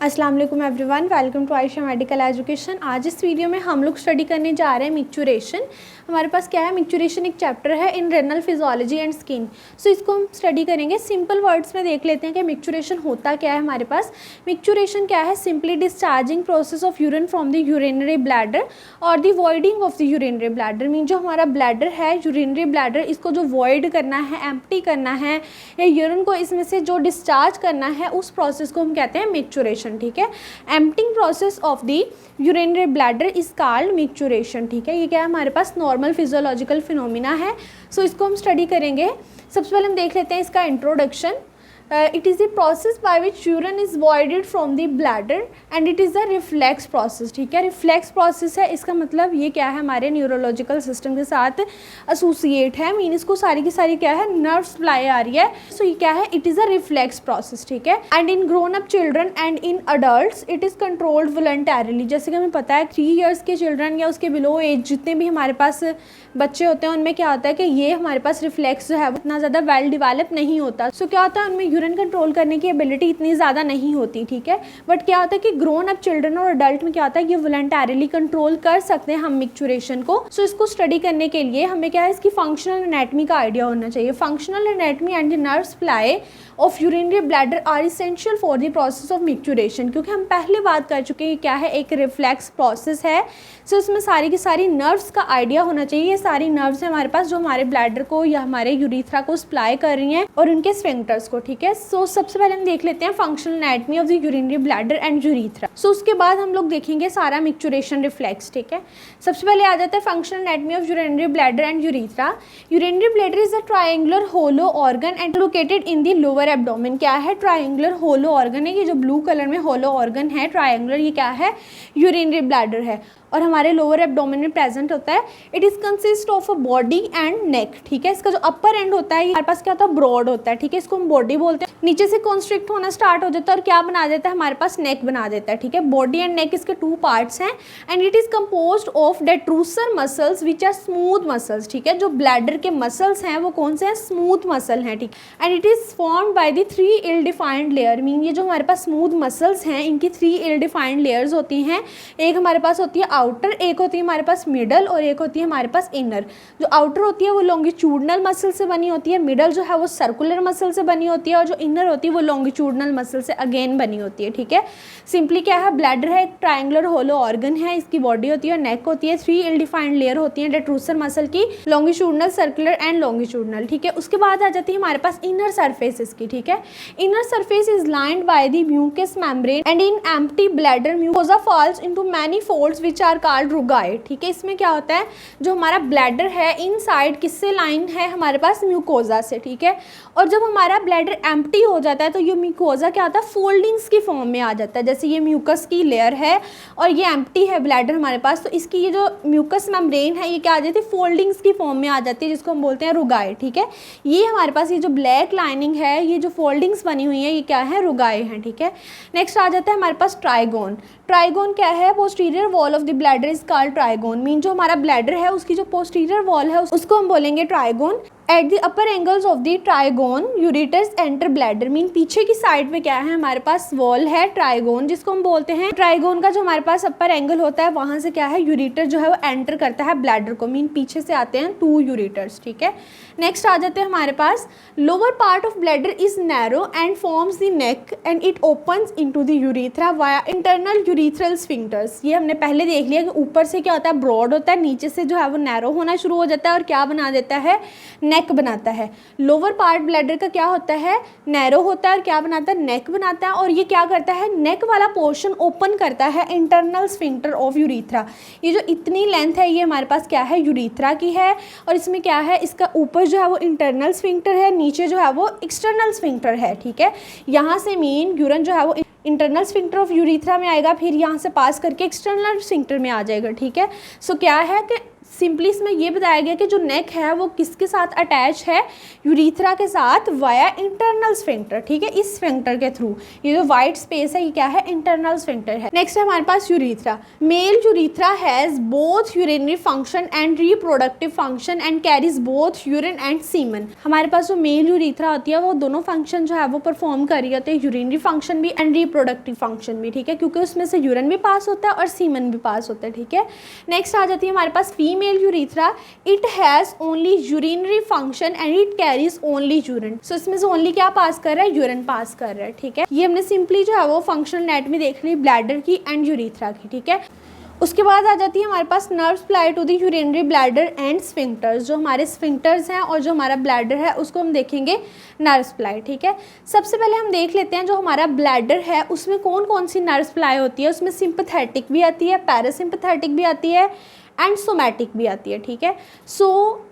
अस्सलाम वालेकुम everyone, welcome to Ayesha medical education. आज इस वीडियो में हम लोग स्टडी करने जा रहे हैं मिक्चुरेशन। हमारे पास क्या है, मिक्चुरेशन एक चैप्टर है इन रेनल फिजियोलॉजी एंड स्किन। सो इसको हम स्टडी करेंगे। सिंपल वर्ड्स में देख लेते हैं कि मिक्चुरेशन होता क्या है। हमारे पास मिक्चुरेशन क्या है, simply discharging process of urine from the urinary bladder और द voiding of the urinary bladder. Mean जो हमारा ब्लैडर है, यूरिनरी ब्लैडर, इसको जो वॉइड करना है, एम्प्टी करना है, या यूरिन को इसमें से जो डिस्चार्ज करना है, उस प्रोसेस को हम कहते हैं मिक्चुरेशन। ठीक है, emptying process of the urinary bladder is called micturition. ठीक है, ये क्या है, हमारे पास नॉर्मल फिजियोलॉजिकल फिनोमिना है। सो इसको हम स्टडी करेंगे। सबसे पहले हम देख लेते हैं इसका introduction. It is the process by which urine is voided from the bladder and it is a reflex process। ठीक है, रिफ्लेक्स प्रोसेस है। इसका मतलब ये क्या है, हमारे न्यूरोलॉजिकल सिस्टम के साथ एसोसिएट है। मीन इसको सारी की सारी क्या है, नर्व सप्लाई आ रही है। सो ये क्या है, it is a reflex process. ठीक है, and in grown up children and in adult it is controlled voluntarily. जैसे कि हमें पता है 3 ईयर्स के चिल्ड्रन या उसके बिलो एज जितने भी हमारे पास बच्चे होते हैं, उनमें क्या होता है कि ये हमारे पास रिफ्लेक्स जो है वो इतना ज़्यादा वेल डिवेलप नहीं होता। सो क्या होता है, उनमें यूरिन कंट्रोल करने की एबिलिटी इतनी ज़्यादा नहीं होती। ठीक है, बट क्या होता है कि ग्रोन अप चिल्ड्रन और अडल्ट में क्या होता है, ये वॉलंटरली कंट्रोल कर सकते हैं हम मिक्चुरेशन को। सो इसको स्टडी करने के लिए हमें क्या है, इसकी फंक्शनल एनाटमी का आइडिया होना चाहिए। Functional anatomy and the nerve supply of urinary bladder are essential for the process of micturition. क्योंकि हम पहले बात कर चुके हैं क्या है, एक रिफ्लेक्स प्रोसेस है। सो इसमें सारी की सारी नर्व्स का आइडिया होना चाहिए। ये सारी नर्व्स हैं हमारे पास जो हमारे ब्लैडर को या हमारे यूरिथ्रा को सप्लाई कर रही हैं और उनके स्फिंक्टर्स को। ठीक है, सो सबसे पहले हम देख लेते हैं functional anatomy of the urinary bladder and urethra. So उसके बाद हम लोग देखेंगे सारा मिक्चुरेशन रिफ्लेक्स। ठीक है, सबसे पहले आ जाता है functional anatomy of urinary bladder and urethra. Urinary bladder is a triangular hollow organ and located in the lower abdomen. क्या है, ट्रायंगुलर होलो ऑर्गन है। ये जो ब्लू कलर में होलो ऑर्गन है ट्रायंगुलर, ये क्या है, यूरिनरी ब्लैडर है और हमारे लोअर एब्डोमेन में प्रेजेंट होता है। It is consist of a body and neck. ठीक है, इसका जो अपर एंड होता है, हमारे पास क्या होता है, ब्रॉड होता है। ठीक है, इसको हम बॉडी बोलते हैं। नीचे से कॉन्स्ट्रिक्ट होना स्टार्ट हो जाता है और क्या बना देता है, हमारे पास नेक बना देता है। ठीक है, बॉडी एंड नेक इसके 2 पार्ट्स हैं and it is composed of detrusor muscles which are smooth muscles. ठीक है, जो ब्लैडर के मसल्स हैं वो कौन से हैं, स्मूथ मसल हैं। ठीक, and it is formed by the 3 ill defined layer. Mean ये जो हमारे पास स्मूथ मसल्स हैं, इनकी 3 इल डिफाइंड लेयर्स होती हैं। एक हमारे पास होती है आउटर, एक होती है हमारे पास मिडल और एक होती है हमारे पास इनर। जो आउटर होती है वो लॉन्गिट्यूडनल मसल से बनी होती है, मिडल जो है वो सर्कुलर मसल से बनी होती है और जो इनर होती है वो लॉन्गिट्यूडनल मसल से अगेन बनी होती है। ठीक है, सिंपली क्या है, ब्लैडर है, एक ट्रायंगुलर होलो ऑर्गन है। इसकी बॉडी होती है, नेक होती है, 3 इल डिफाइंड लेयर होती है डेट्रूसर मसल की, लॉन्गिट्यूडनल, सर्कुलर एंड लॉन्गिट्यूडनल। ठीक है, उसके बाद आ जाती है हमारे पास इनर सरफेस इसकी। ठीक है, inner surface is lined by the mucous membrane and in empty bladder mucosa falls into many folds which are called rugae. ठीक है, इसमें क्या होता है, जो हमारा ब्लैडर है इनसाइड किससे लाइन है, हमारे पास म्यूकोजा से। ठीक है, और जब हमारा ब्लैडर एम्प्टी हो जाता है तो ये म्यूकोजा क्या होता है, फोल्डिंग्स की फॉर्म में आ जाता है। जैसे ये म्यूकस की लेयर है और ये एम्प्टी है ब्लैडर हमारे पास, तो इसकी ये जो म्यूकस मेम्ब्रेन है ये क्या आ जाती है, फोल्डिंग्स की फॉर्म में आ जाती है, जिसको हम बोलते हैं रुगाई। ठीक है, ये हमारे पास ये जो ब्लैक लाइनिंग है, ये जो फोल्डिंग्स बनी हुई है, ये क्या है, रुगाई है। ठीक है, नेक्स्ट आ जाता है हमारे पास ट्राइगोन। ट्राइगोन क्या है, posterior wall of the bladder is called trigon. Mean जो हमारा ब्लैडर है उसकी जो पोस्टीरियर वॉल है उसको हम बोलेंगे trigon. At the upper angles of the trigon ureters enter bladder. Mean पीछे की साइड में क्या है, हमारे पास वॉल है ट्राइगोन, जिसको हम बोलते हैं ट्राइगोन का जो हमारे पास अपर एंगल होता है वहां से क्या है, यूरिटर जो है वो एंटर करता है ब्लैडर को। मीन पीछे से आते हैं 2 यूरिटर्स। ठीक है, नेक्स्ट आ जाते हैं हमारे पास lower part of bladder is narrow and forms the neck and it opens into the urethra via internal urethral sphincters. ये हमने पहले देख लिया कि ऊपर से क्या होता है, ब्रॉड होता है, नीचे से जो है वो नैरो होना शुरू हो जाता है और क्या बना देता है, नेक बनाता है। लोअर पार्ट ब्लैडर का क्या होता है, नैरो होता है और क्या बनाता है, नेक बनाता है। और ये क्या करता है, नेक वाला पोर्शन ओपन करता है इंटरनल स्फिंक्टर ऑफ यूरिथ्रा। ये जो इतनी लेंथ है ये हमारे पास क्या है, यूरिथ्रा की है और इसमें क्या है, इसका ऊपर जो है वो इंटरनल स्फिंक्टर है, नीचे जो है वो एक्सटर्नल स्फिंक्टर है। ठीक है, यहाँ से मीन यूरिन जो है वो इंटरनल स्फिंक्टर ऑफ यूरिथ्रा में आएगा, फिर यहाँ से पास करके एक्सटर्नल स्फिंक्टर में आ जाएगा। ठीक है, सो क्या है कि सिंपली इसमें ये बताया गया कि जो नेक है वो किसके साथ अटैच है, यूरीथ्रा के साथ वाया इंटरनल स्फिंक्टर, ठीक है, इस स्फिंक्टर के थ्रू। ये जो वाइट स्पेस है ये क्या है, इंटरनल स्फिंक्टर है। नेक्स्ट है हमारे पास urethra. Male urethra has both urinary function and reproductive function and carries both urine and semen. हमारे पास जो मेल यूरीथ्रा होती है वो दोनों फंक्शन जो है वो परफॉर्म कर रही होती है, यूरिनरी फंक्शन भी एंड रिप्रोडक्टिव फंक्शन भी, ठीक है, क्योंकि उसमें से यूरिन भी पास होता है और सीमन भी पास होता है, ठीक है। नेक्स्ट आ जाती है हमारे पास female urethra. It has only urinary function and it carries only urine. So इसमें से ओनली क्या पास कर रहा है, यूरिन पास कर रहा है, ठीक है। ये हमने सिंपली जो है वो फंक्शनल एनाटॉमी देख ली ब्लैडर की एंड यूरीथ्रा की, ठीक है। उसके बाद आ जाती है हमारे पास nerve supply to the urinary bladder and sphincters. जो हमारे स्फिंक्टर्स हैं और जो हमारा ब्लैडर है उसको हम देखेंगे नर्व सप्लाई, ठीक है। सबसे पहले हम देख लेते हैं जो हमारा ब्लैडर है उसमें कौन कौन सी नर्व सप्लाई होती है। उसमें सिंपैथेटिक भी आती है, पैरासिम्पैथेटिक भी आती है एंड सोमैटिक भी आती है, ठीक है। सो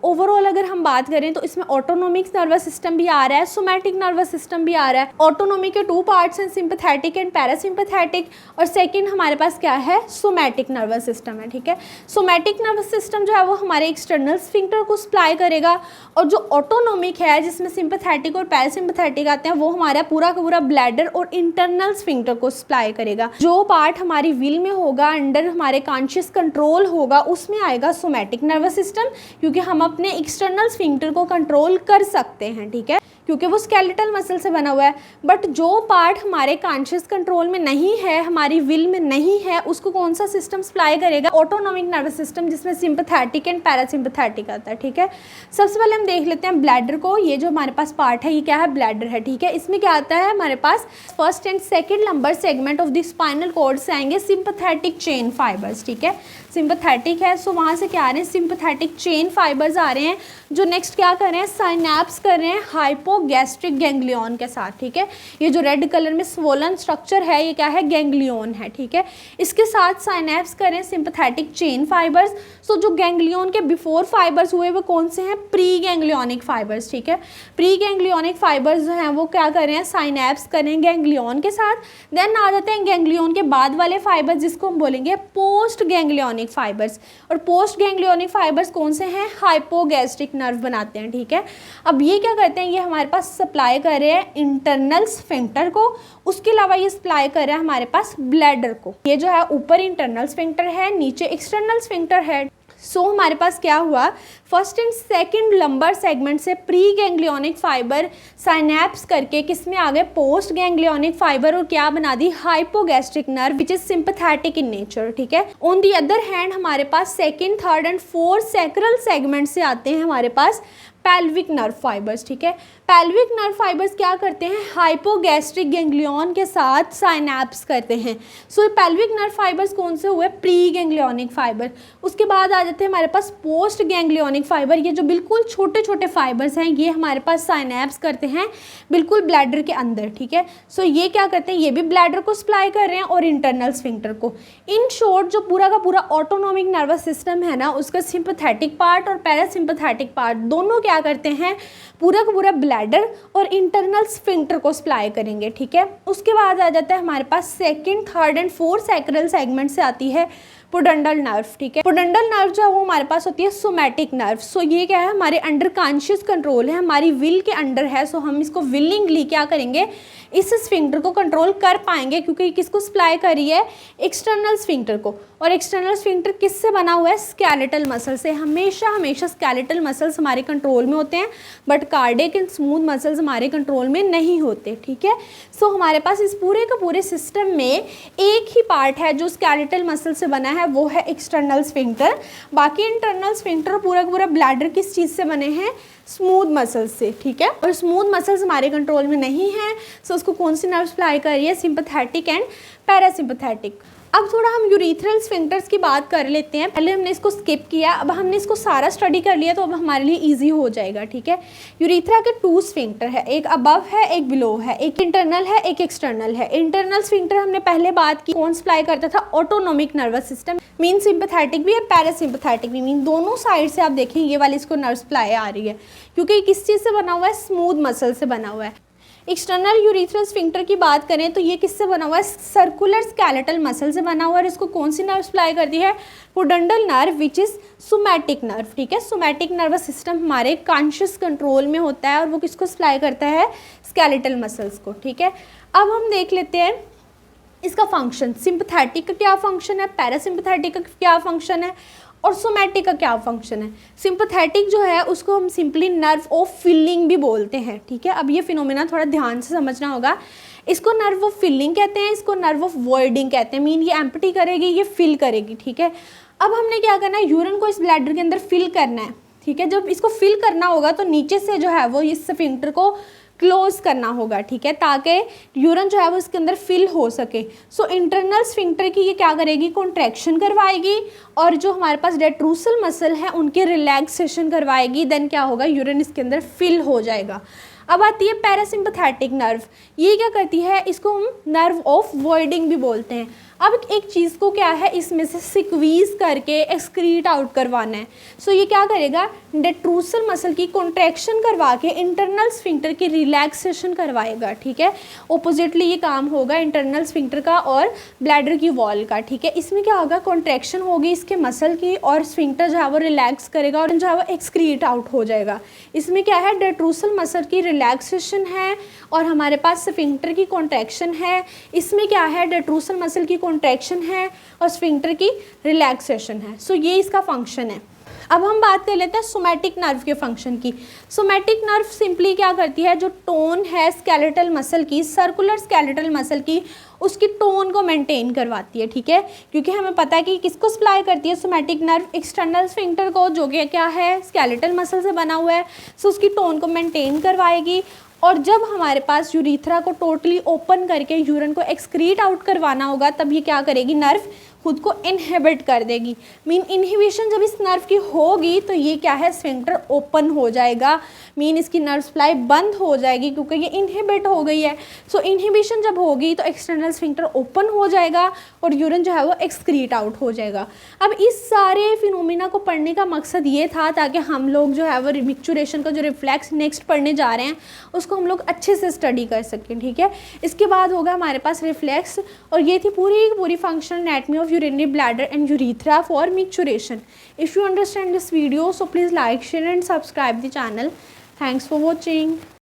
ओवरऑल अगर हम बात करें तो इसमें ऑटोनोमिक नर्वस सिस्टम भी आ रहा है, सोमैटिक नर्वस सिस्टम भी आ रहा है। ऑटोनोमिक के 2 पार्ट्स हैं, सिंपैथेटिक एंड पैरासिम्पैथेटिक, और सेकंड हमारे पास क्या है, सोमैटिक नर्वस सिस्टम है, ठीक है। सोमैटिक नर्वस सिस्टम जो है वो हमारे एक्सटर्नल स्फिंक्टर को सप्लाई करेगा, और जो ऑटोनोमिक है जिसमें सिंपैथेटिक और पैरासिम्पैथेटिक आते हैं वो हमारा पूरा का पूरा ब्लैडर और इंटरनल स्फिंक्टर को सप्लाई करेगा। जो पार्ट हमारी विल में होगा, अंडर हमारे कॉन्शियस कंट्रोल होगा, उसमें आएगा सोमैटिक नर्वस सिस्टम, क्योंकि हम अपने एक्सटर्नल स्फिंक्टर को कंट्रोल कर सकते हैं, ठीक है, क्योंकि वो स्केलेटल मसल से बना हुआ है। बट जो पार्ट हमारे कॉन्शियस कंट्रोल में नहीं है, हमारी विल में नहीं है, उसको कौन सा सिस्टम सप्लाई करेगा, ऑटोनोमिक नर्वस सिस्टम, जिसमें सिंपैथेटिक एंड पैरासिम्पैथेटिक आता है, ठीक है। सबसे पहले हम देख लेते हैं ब्लैडर को। ये जो हमारे पास पार्ट है ये क्या है, ब्लैडर है, ठीक है। इसमें क्या आता है हमारे पास, first and second lumbar segment of the spinal cord से आएंगे सिंपैथेटिक चेन फाइबर्स, ठीक है। सिंपैथेटिक है सो वहाँ से क्या आ रहे हैं, सिंपैथेटिक चेन फाइबर्स आ रहे हैं, जो नेक्स्ट क्या कर रहे हैं, साइनैप्स कर रहे हैं हाइपोगैस्ट्रिक गैंग्लियन के साथ, ठीक है। ये जो रेड कलर में स्वोलन स्ट्रक्चर है ये क्या है, गैंग्लियन है, ठीक है। इसके साथ साइनैप्स कर रहे हैं सिंपैथेटिक चेन फाइबर्स। सो जो गैंग्लियन के बिफोर फाइबर्स हुए वो कौन से हैं, प्री गैंग्लियोनिक फाइबर्स, ठीक है। प्री गैंग्लियोनिक फाइबर्स जो हैं वो क्या कर रहे हैं, साइनैप्स कर रहे हैं गैंग्लियन के साथ। देन आ जाते हैं गैंग्लियन के बाद वाले फाइबर्स जिसको हम बोलेंगे पोस्ट गैंग्लियोनिक फाइबर्स, और पोस्ट गैंग्लियोनिक फाइबर्स कौन से हैं, हाइपोगैस्ट्रिक नर्व बनाते हैं, ठीक है। अब ये क्या करते हैं, ये हमारे पास सप्लाई कर रहे हैं इंटरनल स्फिंक्टर को, उसके अलावा ये सप्लाई कर रहे हैं हमारे पास ब्लैडर को। ये जो है ऊपर इंटरनल स्फिंक्टर है, नीचे एक्सटर्नल स्फिंक्टर है। सो हमारे पास क्या हुआ, first and second lumbar segment से प्री गैंग्लियोनिक फाइबर साइनैप्स करके किस में आ गए, पोस्ट गैंग्लियोनिक फाइबर, और क्या बना दी, hypogastric nerve which is sympathetic in nature, ठीक है। ऑन दी अदर हैंड हमारे पास second, third and fourth sacral segment से आते हैं हमारे पास पेल्विक नर्व फाइबर्स, ठीक है। पेल्विक नर्व फाइबर्स क्या करते हैं, हाइपोगैस्ट्रिक गैंग्लियन के साथ साइनैप्स करते हैं। सो पेल्विक नर्व फाइबर्स कौन से हुए, प्री गैंग्लियोनिक फाइबर। उसके बाद आ जाते हैं हमारे पास पोस्ट गैंग्लियोनिक फाइबर। ये जो बिल्कुल छोटे छोटे फाइबर्स हैं ये हमारे पास साइनैप्स करते हैं बिल्कुल ब्लैडर के अंदर, ठीक है। सो ये क्या करते हैं, ये भी ब्लैडर को सप्लाई कर रहे हैं और इंटरनल स्फिंक्टर को। इन शॉर्ट जो पूरा का पूरा ऑटोनोमिक नर्वस सिस्टम है ना, उसका सिंपैथेटिक पार्ट और पैरासिम्पैथेटिक पार्ट दोनों क्या करते हैं, पूरा का पूरा ब्लैडर और इंटरनल स्फिंक्टर को सप्लाई करेंगे, ठीक है। उसके बाद आ जाता है हमारे पास second, third and fourth sacral segment से आती है पोडेंडल नर्व, ठीक है। पोडेंडल नर्व जो है वो हमारे पास होती है सोमैटिक नर्व। सो ये क्या है, हमारे अंडर कॉन्शियस कंट्रोल है, हमारी विल के अंडर है। सो हम इसको विलिंगली क्या करेंगे, इस स्फिंक्टर को कंट्रोल कर पाएंगे, क्योंकि किसको सप्लाई करी है, एक्सटर्नल स्फिंक्टर को। और एक्सटर्नल स्फिंक्टर किससे बना हुआ है, स्केलेटल मसल से। हमेशा स्केलेटल मसल्स हमारे कंट्रोल में होते हैं, but cardiac and smooth muscles हमारे कंट्रोल में नहीं होते, ठीक है। सो हमारे पास इस पूरे के पूरे सिस्टम में एक ही पार्ट है जो स्केलेटल मसल से बना है, वो है एक्सटर्नल स्फिंक्टर। बाकी इंटरनल स्फिंक्टर पूरा का पूरा ब्लैडर किस चीज़ से बने हैं, स्मूथ मसल्स से, ठीक है। और स्मूथ मसल्स हमारे कंट्रोल में नहीं है, सो उसको कौन सी नर्व सप्लाई कर रही है, सिंपैथेटिक एंड पैरासिम्पैथेटिक। अब थोड़ा हम यूरिथ्रल स्फिंक्टर्स की बात कर लेते हैं। पहले हमने इसको स्किप किया, अब हमने इसको सारा स्टडी कर लिया तो अब हमारे लिए इजी हो जाएगा, ठीक है। यूरिथ्रा के 2 स्फिंक्टर है, एक अबव है एक बिलो है, एक इंटरनल है एक एक्सटर्नल है। इंटरनल स्फिंक्टर हमने पहले बात की, कौन सप्लाई करता था, autonomic nervous system, mean sympathetic भी है पैरासिम्पैथेटिक भी, मीन दोनों साइड से आप देखें ये वाली इसको नर्व सप्लाई आ रही है, क्योंकि किस चीज़ से बना हुआ है, स्मूथ मसल से बना हुआ है। एक्सटर्नल यूरिथ्रल स्फिंक्टर की बात करें तो ये किससे बना हुआ है, सर्कुलर स्केलेटल मसल से बना हुआ है। इसको कौन सी नर्व सप्लाई करती है, pudendal nerve which is somatic nerve, ठीक है। सोमैटिक नर्वस सिस्टम हमारे कॉन्शियस कंट्रोल में होता है और वो किसको सप्लाई करता है, स्केलेटल मसल्स को, ठीक है। अब हम देख लेते हैं इसका फंक्शन, सिंपथेटिक का क्या फंक्शन है, पैरासिम्पथेटिक का क्या फंक्शन है और सोमैटिक का क्या फंक्शन है। सिंपथेटिक जो है उसको हम सिंपली नर्व ऑफ फीलिंग भी बोलते हैं, ठीक है। अब ये फिनोमेना थोड़ा ध्यान से समझना होगा। इसको नर्व ऑफ फीलिंग कहते हैं, इसको नर्व ऑफ वॉइडिंग कहते हैं। मीन ये एम्प्टी करेगी, ये फिल करेगी, ठीक है। अब हमने क्या करना है, यूरिन को इस ब्लैडर के अंदर फिल करना है, ठीक है। जब इसको फिल करना होगा तो नीचे से जो है वो इस स्फिंक्टर को क्लोज करना होगा, ठीक है, ताकि यूरिन जो है वो इसके अंदर फिल हो सके। सो इंटरनल स्फिंक्टर की ये क्या करेगी, कॉन्ट्रैक्शन करवाएगी और जो हमारे पास डेट्रूसल मसल है उनके रिलैक्सेशन करवाएगी। देन क्या होगा, यूरिन इसके अंदर फिल हो जाएगा। अब आती है पैरासिम्पथेटिक नर्व। ये क्या करती है, इसको हम नर्व ऑफ वॉइडिंग भी बोलते हैं। अब एक चीज़ को क्या है, इसमें से सिक्वीज करके एक्सक्रीट आउट करवाना है। सो ये क्या करेगा, डेट्रूसल मसल की कॉन्ट्रैक्शन करवा के इंटरनल स्फिंक्टर की रिलैक्सेशन करवाएगा, ठीक है। ओपोजिटली ये काम होगा इंटरनल स्फिंक्टर का और ब्लैडर की वॉल का, ठीक है। इसमें क्या होगा, कॉन्ट्रैक्शन होगी इसके मसल की और स्फिंक्टर जो है वो रिलैक्स करेगा और जो है वो एक्सक्रीट आउट हो जाएगा। इसमें क्या है, डेट्रूसल मसल की रिलैक्सेशन है और हमारे पास स्फिंक्टर की कॉन्ट्रैक्शन है। इसमें क्या है, डेट्रूसल मसल की कॉन्ट्रैक्शन है और स्फिंक्टर की रिलैक्सेशन है। सो ये इसका फंक्शन है। अब हम बात कर लेते हैं सोमैटिक नर्व के फंक्शन की। सोमैटिक नर्व सिंपली क्या करती है, जो टोन है स्केलेटल मसल की, सर्कुलर स्केलेटल मसल की, उसकी टोन को मेंटेन करवाती है, ठीक है। क्योंकि हमें पता है कि किसको सप्लाई करती है सोमैटिक नर्व, एक्सटर्नल स्फिंक्टर को, जो कि क्या है, स्केलेटल मसल से बना हुआ है। सो उसकी टोन को मेंटेन करवाएगी और जब हमारे पास यूरिथ्रा को टोटली ओपन करके यूरिन को एक्सक्रीट आउट करवाना होगा तब ये क्या करेगी, नर्व खुद को इनहिबिट कर देगी। मीन इनहिबिशन जब इस नर्व की होगी तो ये क्या है, स्फिंक्टर ओपन हो जाएगा। मीन इसकी नर्व सप्लाई बंद हो जाएगी क्योंकि ये इनहिबिट हो गई है। सो इनहिबिशन जब होगी तो एक्सटर्नल स्फिंक्टर ओपन हो जाएगा और यूरिन जो है वो एक्सक्रीट आउट हो जाएगा। अब इस सारे फिनोमिना को पढ़ने का मकसद ये था ताकि हम लोग जो है वो मिक्चुरेशन का जो रिफ्लेक्स नेक्स्ट पढ़ने जा रहे हैं उसको हम लोग अच्छे से स्टडी कर सकें, ठीक है। इसके बाद होगा हमारे पास रिफ्लेक्स और ये थी पूरी functional anatomy of urinary bladder and urethra for micturition. If you understand this video, so please like, share and subscribe the channel. Thanks for watching.